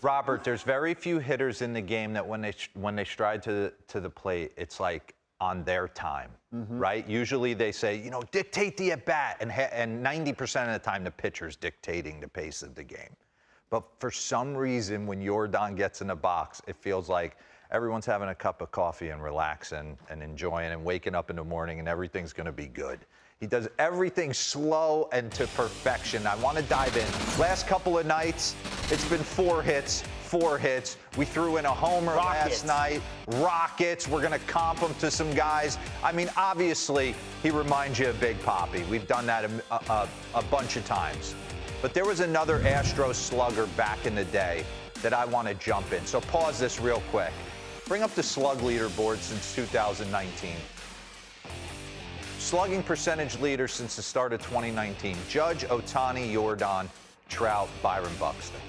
Robert, there's very few hitters in the game that when they stride to the plate, it's like on their time, right? Usually they say, you know, dictate the at-bat, and 90% of the time the pitcher's dictating the pace of the game. But for some reason, when Yordan gets in the box, it feels like everyone's having a cup of coffee and relaxing and enjoying and waking up in the morning and everything's going to be good. He does everything slow and to perfection. I want to dive in. Last couple of nights, it's been 4 hits. We threw in a homer last night. Rockets. We're going to comp him to some guys. I mean, obviously, he reminds you of Big Papi. We've done that a bunch of times. But there was another Astros slugger back in the day that I want to jump in. So pause this real quick. Bring up the slug leaderboard since 2019. Slugging percentage leader since the start of 2019. Judge, Ohtani, Yordan, Trout, Byron Buxton.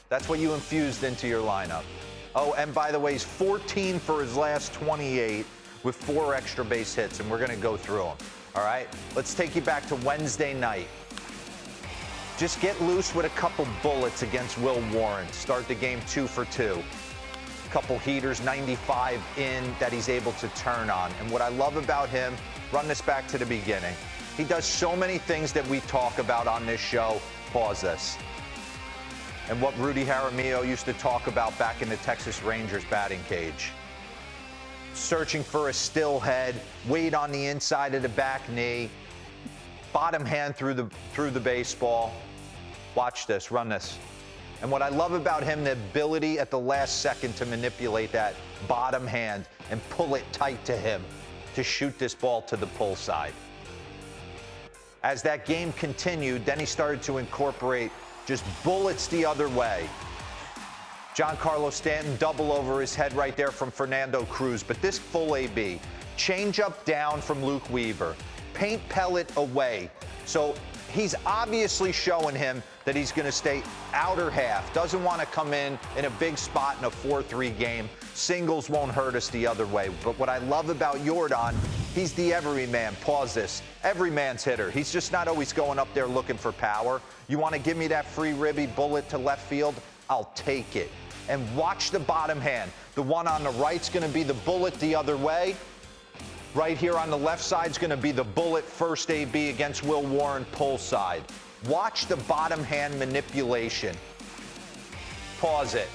That's what you infused into your lineup. Oh, and by the way, he's 14 for his last 28 with 4 extra base hits, and we're going to go through them. All right? Let's take you back to Wednesday night. Just get loose with a couple bullets against Will Warren. Start the game 2 for 2. Couple heaters, 95 in that he's able to turn on. And what I love about him, run this back to the beginning. He does so many things that we talk about on this show. Pause this. And what Rudy Jaramillo used to talk about back in the Texas Rangers batting cage. Searching for a still head, weight on the inside of the back knee, bottom hand through the baseball. Watch this, run this. And what I love about him, the ability at the last second to manipulate that bottom hand and pull it tight to him to shoot this ball to the pull side. As that game continued, then he started to incorporate just bullets the other way. Giancarlo Stanton double over his head right there from Fernando Cruz. But this full AB, change up down from Luke Weaver, paint pellet away. So he's obviously showing him that he's going to stay outer half. Doesn't want to come in a big spot in a 4-3 game. Singles won't hurt us the other way. But what I love about Yordan, he's the everyman. Pause this. Every man's hitter. He's just not always going up there looking for power. You want to give me that free ribby bullet to left field? I'll take it. And watch the bottom hand. The one on the right's going to be the bullet the other way. Right here on the left side is going to be the bullet first AB against Will Warren pull side. Watch the bottom hand manipulation. Pause it.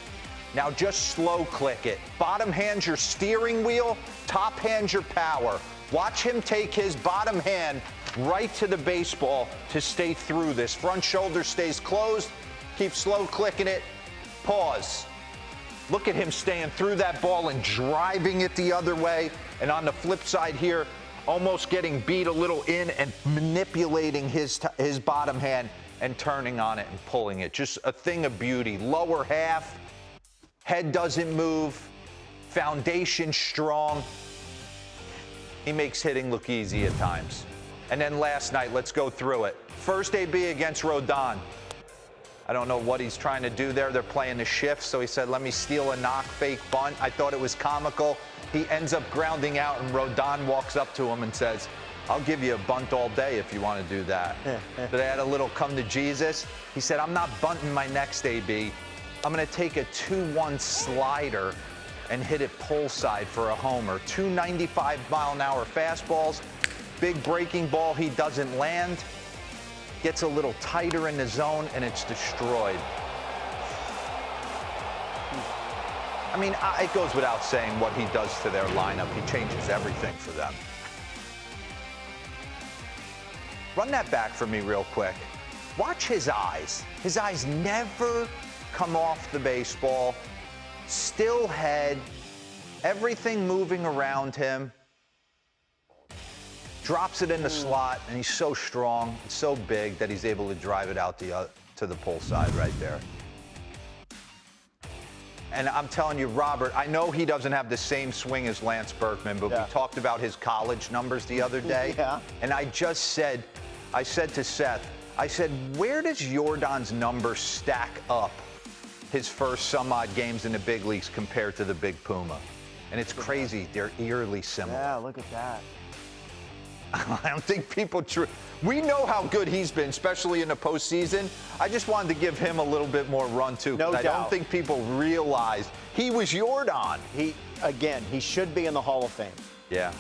Now just slow click it. Bottom hand's your steering wheel, top hand's your power. Watch him take his bottom hand right to the baseball to stay through this. Front shoulder stays closed. Keep slow clicking it. Pause. Look at him staying through that ball and driving it the other way. And on the flip side here, almost getting beat a little in and manipulating his bottom hand and turning on it and pulling it. Just a thing of beauty. Lower half, head doesn't move, foundation strong. He makes hitting look easy at times. And then last night, let's go through it. First AB against Rodon. I don't know what he's trying to do there. They're playing the shift, so he said, let me steal a knock fake bunt. I thought it was comical. He ends up grounding out, and Rodon walks up to him and says, I'll give you a bunt all day if you want to do that. But they had a little come to Jesus. He said, I'm not bunting my next AB. I'm going to take a 2-1 slider and hit it pull side for a homer. 295-mile-an-hour fastballs. Big breaking ball he doesn't land. Gets a little tighter in the zone, and it's destroyed. I mean, it goes without saying what he does to their lineup. He changes everything for them. Run that back for me real quick. Watch his eyes. His eyes never come off the baseball. Still head. Everything moving around him. Drops it in the slot, and he's so strong, so big that he's able to drive it out to the pull side right there. And I'm telling you, Robert, I know he doesn't have the same swing as Lance Berkman, but we talked about his college numbers the other day. And I said to Seth, I said, where does Yordan's number stack up his first some odd games in the big leagues compared to the Big Puma? And it's crazy. They're eerily similar. Yeah, look at that. I don't think people we know how good he's been, especially in the postseason. I just wanted to give him a little bit more run, too. No doubt. I don't think people realize he was Yordan. He should be in the Hall of Fame. Yeah.